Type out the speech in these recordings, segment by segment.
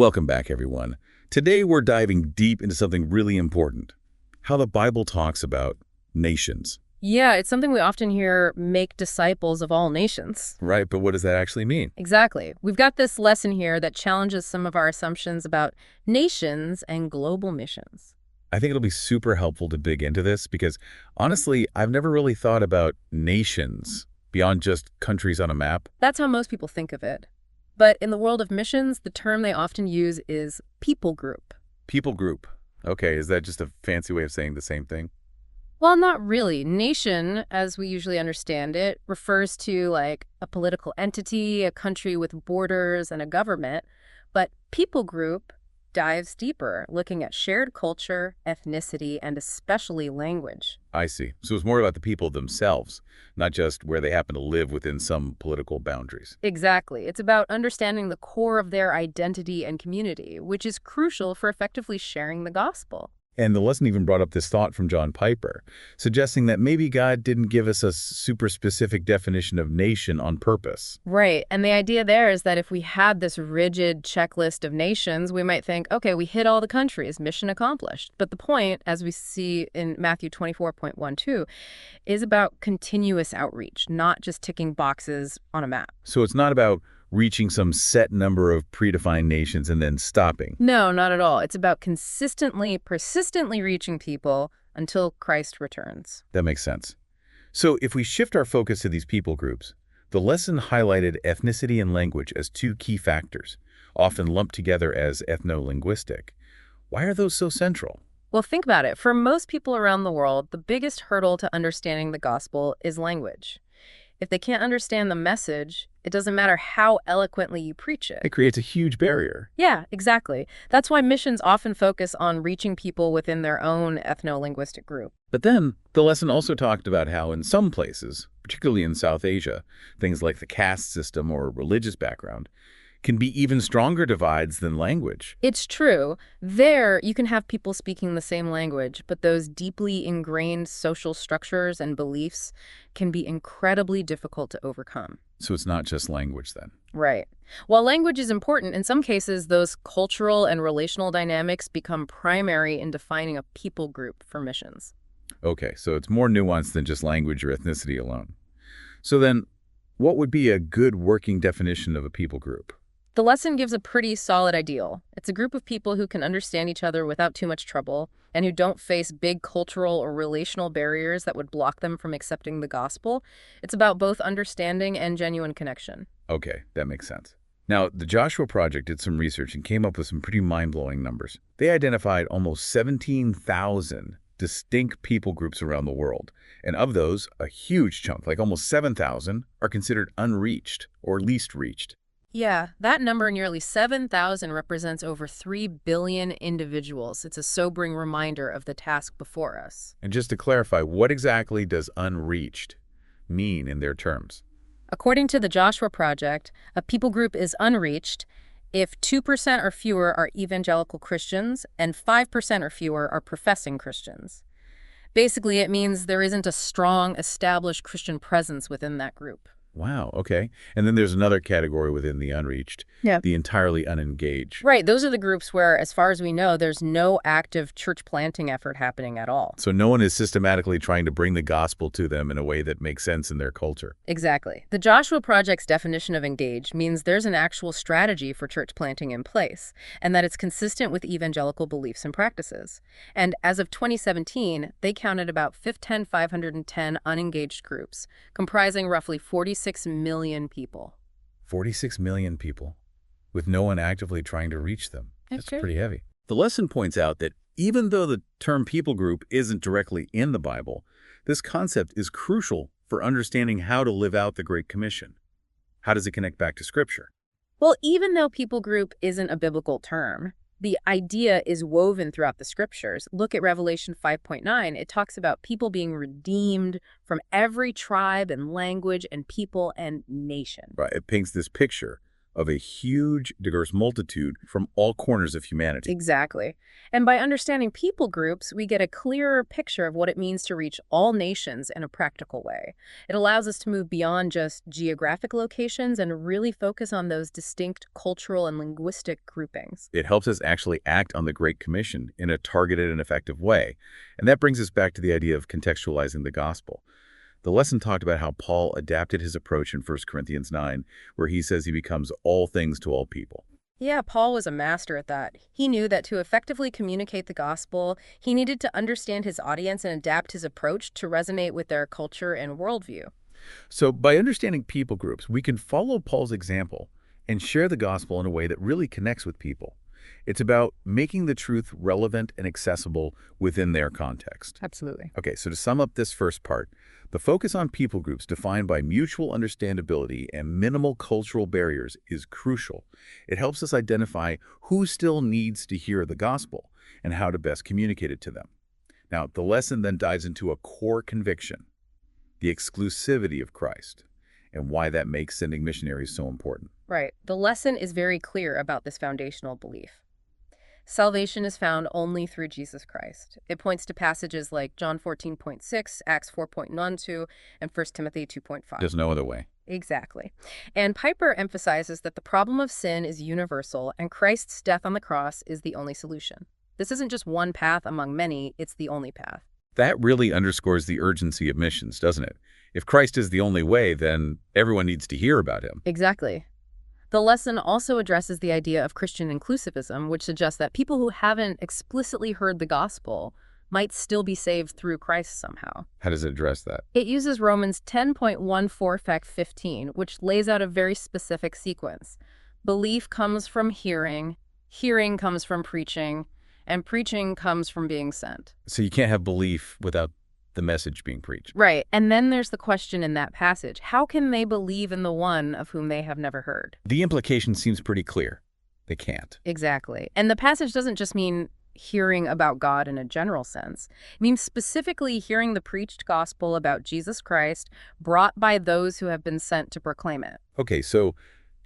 Welcome back, everyone. Today we're diving deep into something really important, how the Bible talks about nations. Yeah, it's something we often hear, make disciples of all nations. Right, but what does that actually mean? Exactly. We've got this lesson here that challenges some of our assumptions about nations and global missions. I think it'll be super helpful to dig into this because, honestly, I've never really thought about nations beyond just countries on a map. That's how most people think of it. But in the world of missions, the term they often use is people group. People group. Okay, is that just a fancy way of saying the same thing? Well, not really. Nation, as we usually understand it, refers to like a political entity, a country with borders, and a government. But people group dives deeper, looking at shared culture, ethnicity, and especially language. I see. So it's more about the people themselves, not just where they happen to live within some political boundaries. Exactly. It's about understanding the core of their identity and community, which is crucial for effectively sharing the gospel. And the lesson even brought up this thought from John Piper, suggesting that maybe God didn't give us a super specific definition of nation on purpose. Right. And the idea there is that if we had this rigid checklist of nations, we might think, okay, we hit all the countries, mission accomplished. But the point, as we see in Matthew 24.12, is about continuous outreach, not just ticking boxes on a map. So it's not about reaching some set number of predefined nations and then stopping. No, not at all. It's about consistently, persistently reaching people until Christ returns. That makes sense. So if we shift our focus to these people groups, the lesson highlighted ethnicity and language as two key factors, often lumped together as ethno-linguistic. Why are those so central? Well, think about it. For most people around the world, the biggest hurdle to understanding the gospel is language. If they can't understand the message, it doesn't matter how eloquently you preach it. It creates a huge barrier. Yeah, exactly. That's why missions often focus on reaching people within their own ethno-linguistic group. But then, the lesson also talked about how in some places, particularly in South Asia, things like the caste system or religious background, can be even stronger divides than language. It's true. There, you can have people speaking the same language, but those deeply ingrained social structures and beliefs can be incredibly difficult to overcome. So it's not just language then. Right. While language is important, in some cases, those cultural and relational dynamics become primary in defining a people group for missions. Okay, so it's more nuanced than just language or ethnicity alone. So then, what would be a good working definition of a people group? The lesson gives a pretty solid ideal. It's a group of people who can understand each other without too much trouble and who don't face big cultural or relational barriers that would block them from accepting the gospel. It's about both understanding and genuine connection. Okay, that makes sense. Now, the Joshua Project did some research and came up with some pretty mind-blowing numbers. They identified almost 17,000 distinct people groups around the world. And of those, a huge chunk, like almost 7,000, are considered unreached or least reached. Yeah, that number, nearly 7,000, represents over 3 billion individuals. It's a sobering reminder of the task before us. And just to clarify, what exactly does unreached mean in their terms? According to the Joshua Project, a people group is unreached if 2% or fewer are evangelical Christians and 5% or fewer are professing Christians. Basically, it means there isn't a strong, established Christian presence within that group. Wow, okay. And then there's another category within the unreached, the entirely unengaged. Right, those are the groups where, as far as we know, there's no active church planting effort happening at all. So no one is systematically trying to bring the gospel to them in a way that makes sense in their culture. Exactly. The Joshua Project's definition of engaged means there's an actual strategy for church planting in place, and that it's consistent with evangelical beliefs and practices. And as of 2017, they counted about 510 unengaged groups, comprising roughly 46 million people. 46 million people, with no one actively trying to reach them. That's true. Pretty heavy. The lesson points out that even though the term people group isn't directly in the Bible, this concept is crucial for understanding how to live out the Great Commission. How does it connect back to Scripture? Well, even though people group isn't a biblical term, the idea is woven throughout the scriptures. Look at Revelation 5.9. It talks about people being redeemed from every tribe and language and people and nation. Right. It paints this picture of a huge, diverse multitude from all corners of humanity. Exactly. And by understanding people groups, we get a clearer picture of what it means to reach all nations in a practical way. It allows us to move beyond just geographic locations and really focus on those distinct cultural and linguistic groupings. It helps us actually act on the Great Commission in a targeted and effective way. And that brings us back to the idea of contextualizing the gospel. The lesson talked about how Paul adapted his approach in 1 Corinthians 9, where he says he becomes all things to all people. Yeah, Paul was a master at that. He knew that to effectively communicate the gospel, he needed to understand his audience and adapt his approach to resonate with their culture and worldview. So by understanding people groups, we can follow Paul's example and share the gospel in a way that really connects with people. It's about making the truth relevant and accessible within their context. Absolutely. Okay, so to sum up this first part, the focus on people groups defined by mutual understandability and minimal cultural barriers is crucial. It helps us identify who still needs to hear the gospel and how to best communicate it to them. Now, the lesson then dives into a core conviction, the exclusivity of Christ, and why that makes sending missionaries so important. Right. The lesson is very clear about this foundational belief. Salvation is found only through Jesus Christ. It points to passages like John 14.6, Acts 4.12, and 1 Timothy 2.5. There's no other way. Exactly. And Piper emphasizes that the problem of sin is universal, and Christ's death on the cross is the only solution. This isn't just one path among many, it's the only path. That really underscores the urgency of missions, doesn't it? If Christ is the only way, then everyone needs to hear about him. Exactly. The lesson also addresses the idea of Christian inclusivism, which suggests that people who haven't explicitly heard the gospel might still be saved through Christ somehow. How does it address that? It uses Romans 10.14 fact 15, which lays out a very specific sequence. Belief comes from hearing comes from preaching, and preaching comes from being sent. So you can't have belief without the message being preached. Right. And then there's the question in that passage. How can they believe in the one of whom they have never heard? The implication seems pretty clear. They can't. Exactly. And the passage doesn't just mean hearing about God in a general sense. It means specifically hearing the preached gospel about Jesus Christ brought by those who have been sent to proclaim it. Okay, so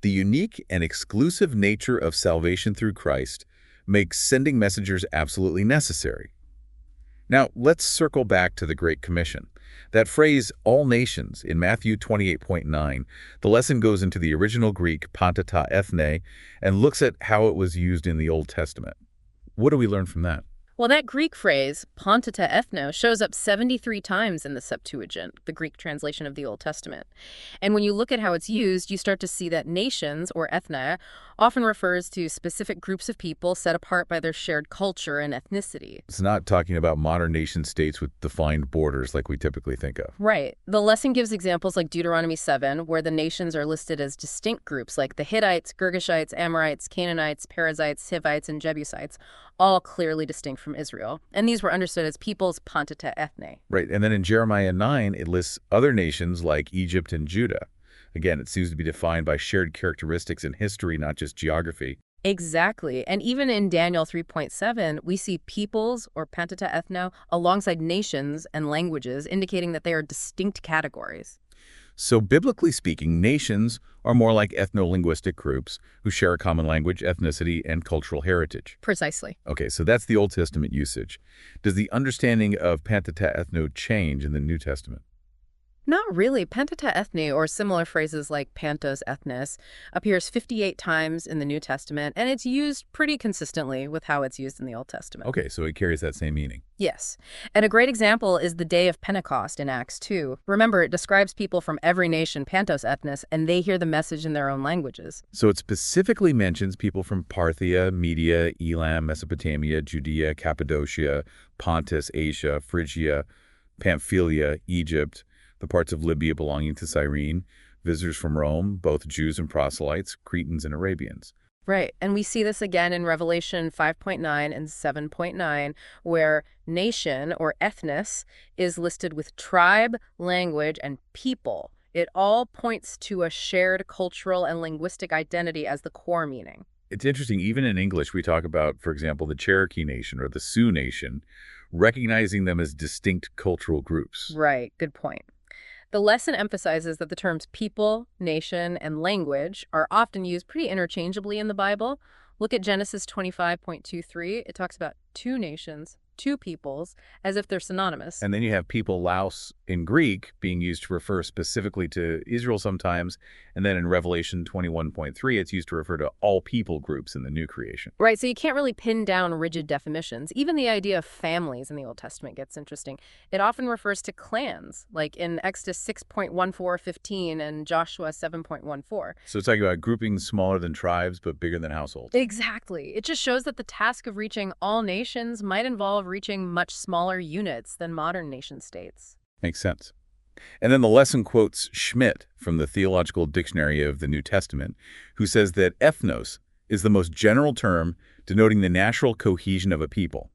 the unique and exclusive nature of salvation through Christ makes sending messengers absolutely necessary. Now, let's circle back to the Great Commission. That phrase, all nations, in Matthew 28.9, the lesson goes into the original Greek, panta ta ethne, and looks at how it was used in the Old Testament. What do we learn from that? Well, that Greek phrase, panta ta ethno, shows up 73 times in the Septuagint, the Greek translation of the Old Testament. And when you look at how it's used, you start to see that nations, or ethnia, often refers to specific groups of people set apart by their shared culture and ethnicity. It's not talking about modern nation states with defined borders like we typically think of. Right. The lesson gives examples like Deuteronomy 7, where the nations are listed as distinct groups like the Hittites, Girgashites, Amorites, Canaanites, Perizzites, Hivites, and Jebusites, all clearly distinct from Israel. And these were understood as peoples panta ta ethne. Right, and then in Jeremiah 9, it lists other nations like Egypt and Judah. Again, it seems to be defined by shared characteristics in history, not just geography. Exactly. And even in Daniel 3.7, we see peoples, or panta ta ethno, alongside nations and languages, indicating that they are distinct categories. So biblically speaking, nations are more like ethno-linguistic groups who share a common language, ethnicity, and cultural heritage. Precisely. Okay, so that's the Old Testament usage. Does the understanding of panta ta ethno change in the New Testament? Not really. Panta ta ethne, or similar phrases like pantos ethnos, appears 58 times in the New Testament, and it's used pretty consistently with how it's used in the Old Testament. Okay, so it carries that same meaning. Yes. And a great example is the day of Pentecost in Acts 2. Remember, it describes people from every nation, pantos ethnos, and they hear the message in their own languages. So it specifically mentions people from Parthia, Media, Elam, Mesopotamia, Judea, Cappadocia, Pontus, Asia, Phrygia, Pamphylia, Egypt, the parts of Libya belonging to Cyrene, visitors from Rome, both Jews and proselytes, Cretans and Arabians. Right. And we see this again in Revelation 5.9 and 7.9, where nation, or ethnos, is listed with tribe, language, and people. It all points to a shared cultural and linguistic identity as the core meaning. It's interesting, even in English, we talk about, for example, the Cherokee Nation or the Sioux Nation, recognizing them as distinct cultural groups. Right. Good point. The lesson emphasizes that the terms people, nation, and language are often used pretty interchangeably in the Bible. Look at Genesis 25.23. It talks about two nations, two peoples, as if they're synonymous. And then you have people Laos in Greek being used to refer specifically to Israel sometimes. And then in Revelation 21.3, it's used to refer to all people groups in the new creation. Right, so you can't really pin down rigid definitions. Even the idea of families in the Old Testament gets interesting. It often refers to clans, like in Exodus 6.14-15 and Joshua 7.14. So it's talking about groupings smaller than tribes, but bigger than households. Exactly. It just shows that the task of reaching all nations might involve reaching much smaller units than modern nation states. Makes sense. And then the lesson quotes Schmidt from the Theological Dictionary of the New Testament, who says that ethnos is the most general term denoting the natural cohesion of a people.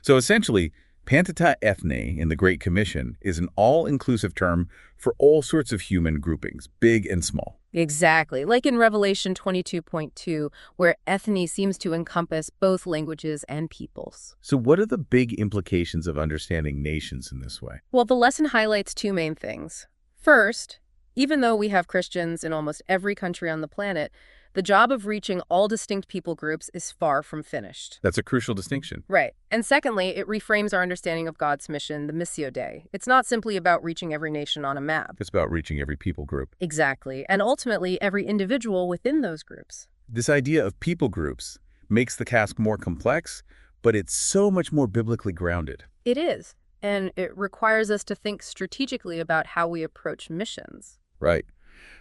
So essentially, pantata ethne in the Great Commission is an all-inclusive term for all sorts of human groupings, big and small. Exactly. Like in Revelation 22.2, where ethne seems to encompass both languages and peoples. So what are the big implications of understanding nations in this way? Well, the lesson highlights two main things. First, even though we have Christians in almost every country on the planet, the job of reaching all distinct people groups is far from finished. That's a crucial distinction. Right. And secondly, it reframes our understanding of God's mission, the Missio Dei. It's not simply about reaching every nation on a map. It's about reaching every people group. Exactly. And ultimately, every individual within those groups. This idea of people groups makes the task more complex, but it's so much more biblically grounded. It is. And it requires us to think strategically about how we approach missions. Right.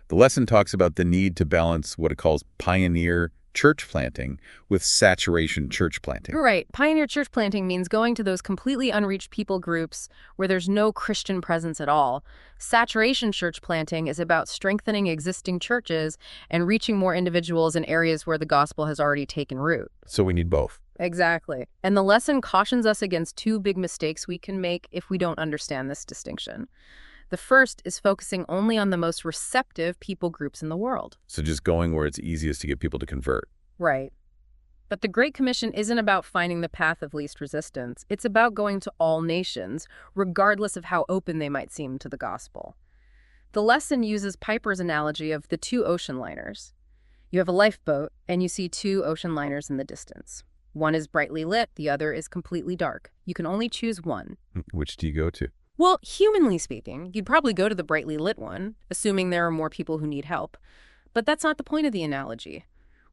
The lesson talks about the need to balance what it calls pioneer church planting with saturation church planting. Right. Pioneer church planting means going to those completely unreached people groups where there's no Christian presence at all. Saturation church planting is about strengthening existing churches and reaching more individuals in areas where the gospel has already taken root. So we need both. Exactly. And the lesson cautions us against two big mistakes we can make if we don't understand this distinction. The first is focusing only on the most receptive people groups in the world. So just going where it's easiest to get people to convert. Right. But the Great Commission isn't about finding the path of least resistance. It's about going to all nations, regardless of how open they might seem to the gospel. The lesson uses Piper's analogy of the two ocean liners. You have a lifeboat, and you see two ocean liners in the distance. One is brightly lit, the other is completely dark. You can only choose one. Which do you go to? Well, humanly speaking, you'd probably go to the brightly lit one, assuming there are more people who need help. But that's not the point of the analogy.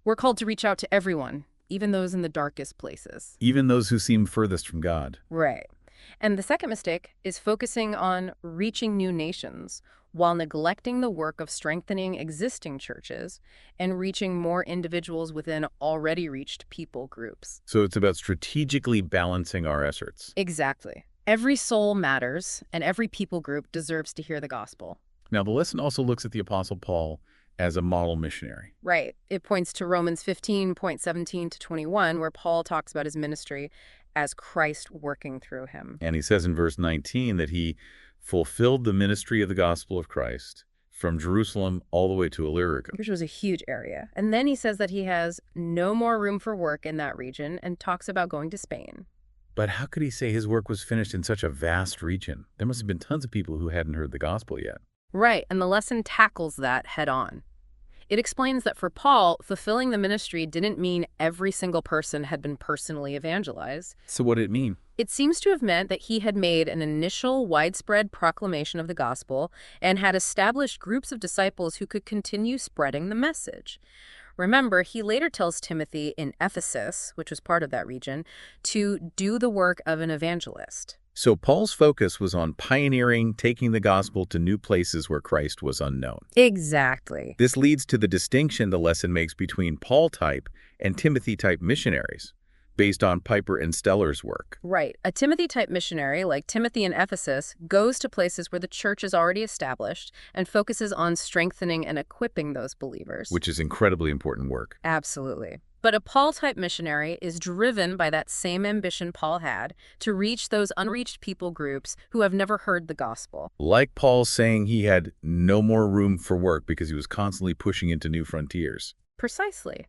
We're called to reach out to everyone, even those in the darkest places. Even those who seem furthest from God. Right. And the second mistake is focusing on reaching new nations while neglecting the work of strengthening existing churches and reaching more individuals within already reached people groups. So it's about strategically balancing our efforts. Exactly. Every soul matters, and every people group deserves to hear the gospel. Now, the lesson also looks at the Apostle Paul as a model missionary. Right. It points to Romans 15.17-21, where Paul talks about his ministry as Christ working through him. And he says in verse 19 that he fulfilled the ministry of the gospel of Christ from Jerusalem all the way to Illyricum. Which was a huge area. And then he says that he has no more room for work in that region and talks about going to Spain. But how could he say his work was finished in such a vast region? There must have been tons of people who hadn't heard the gospel yet. Right, and the lesson tackles that head on. It explains that for Paul, fulfilling the ministry didn't mean every single person had been personally evangelized. So what did it mean? It seems to have meant that he had made an initial widespread proclamation of the gospel and had established groups of disciples who could continue spreading the message. Remember, he later tells Timothy in Ephesus, which was part of that region, to do the work of an evangelist. So Paul's focus was on pioneering, taking the gospel to new places where Christ was unknown. Exactly. This leads to the distinction the lesson makes between Paul-type and Timothy-type missionaries, based on Piper and Steller's work. Right. A Timothy-type missionary, like Timothy in Ephesus, goes to places where the church is already established and focuses on strengthening and equipping those believers. Which is incredibly important work. Absolutely. But a Paul-type missionary is driven by that same ambition Paul had to reach those unreached people groups who have never heard the gospel. Like Paul saying he had no more room for work because he was constantly pushing into new frontiers. Precisely.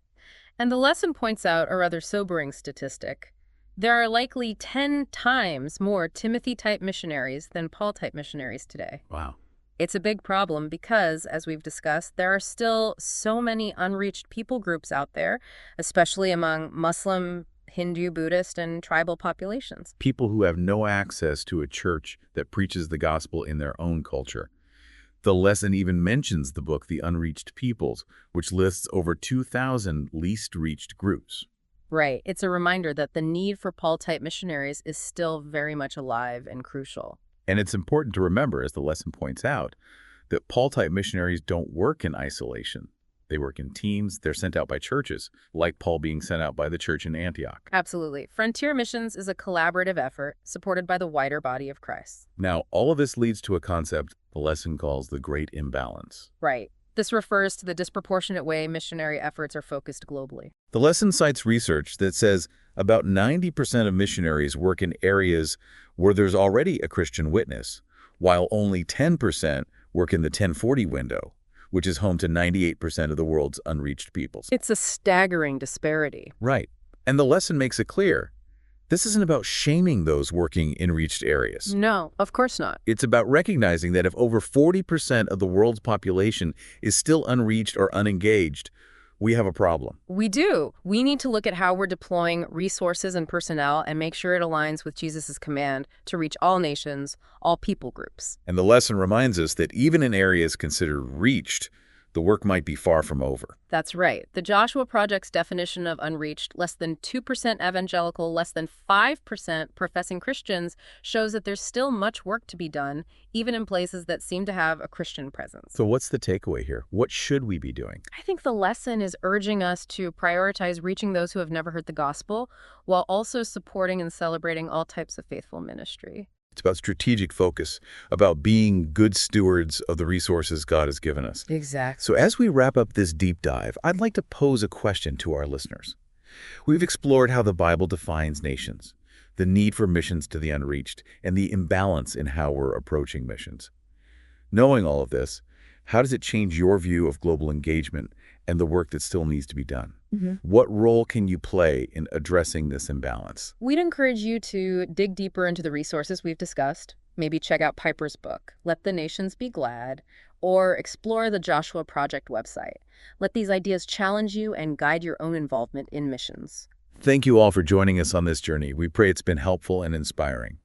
And the lesson points out a rather sobering statistic. There are likely 10 times more Timothy-type missionaries than Paul-type missionaries today. Wow. It's a big problem because, as we've discussed, there are still so many unreached people groups out there, especially among Muslim, Hindu, Buddhist, and tribal populations. People who have no access to a church that preaches the gospel in their own culture. The lesson even mentions the book The Unreached Peoples, which lists over 2,000 least reached groups. Right. It's a reminder that the need for Paul-type missionaries is still very much alive and crucial. And it's important to remember, as the lesson points out, that Paul-type missionaries don't work in isolation. They work in teams. They're sent out by churches, like Paul being sent out by the church in Antioch. Absolutely. Frontier missions is a collaborative effort supported by the wider body of Christ. Now, all of this leads to a concept the lesson calls the Great Imbalance. Right. This refers to the disproportionate way missionary efforts are focused globally. The lesson cites research that says about 90% of missionaries work in areas where there's already a Christian witness, while only 10% work in the 1040 window, which is home to 98% of the world's unreached peoples. It's a staggering disparity. Right. And the lesson makes it clear. This isn't about shaming those working in reached areas. No, of course not. It's about recognizing that if over 40% of the world's population is still unreached or unengaged, we have a problem. We do. We need to look at how we're deploying resources and personnel and make sure it aligns with Jesus' command to reach all nations, all people groups. And the lesson reminds us that even in areas considered reached, the work might be far from over. That's right. The Joshua Project's definition of unreached, less than 2% evangelical, less than 5% professing Christians, shows that there's still much work to be done, even in places that seem to have a Christian presence. So what's the takeaway here? What should we be doing? I think the lesson is urging us to prioritize reaching those who have never heard the gospel, while also supporting and celebrating all types of faithful ministry. It's about strategic focus, about being good stewards of the resources God has given us. Exactly. So as we wrap up this deep dive, I'd like to pose a question to our listeners. We've explored how the Bible defines nations, the need for missions to the unreached, and the imbalance in how we're approaching missions. Knowing all of this, how does it change your view of global engagement and the work that still needs to be done? What role can you play in addressing this imbalance? We'd encourage you to dig deeper into the resources we've discussed. Maybe check out Piper's book, Let the Nations Be Glad, or explore the Joshua Project website. Let these ideas challenge you and guide your own involvement in missions. Thank you all for joining us on this journey. We pray it's been helpful and inspiring.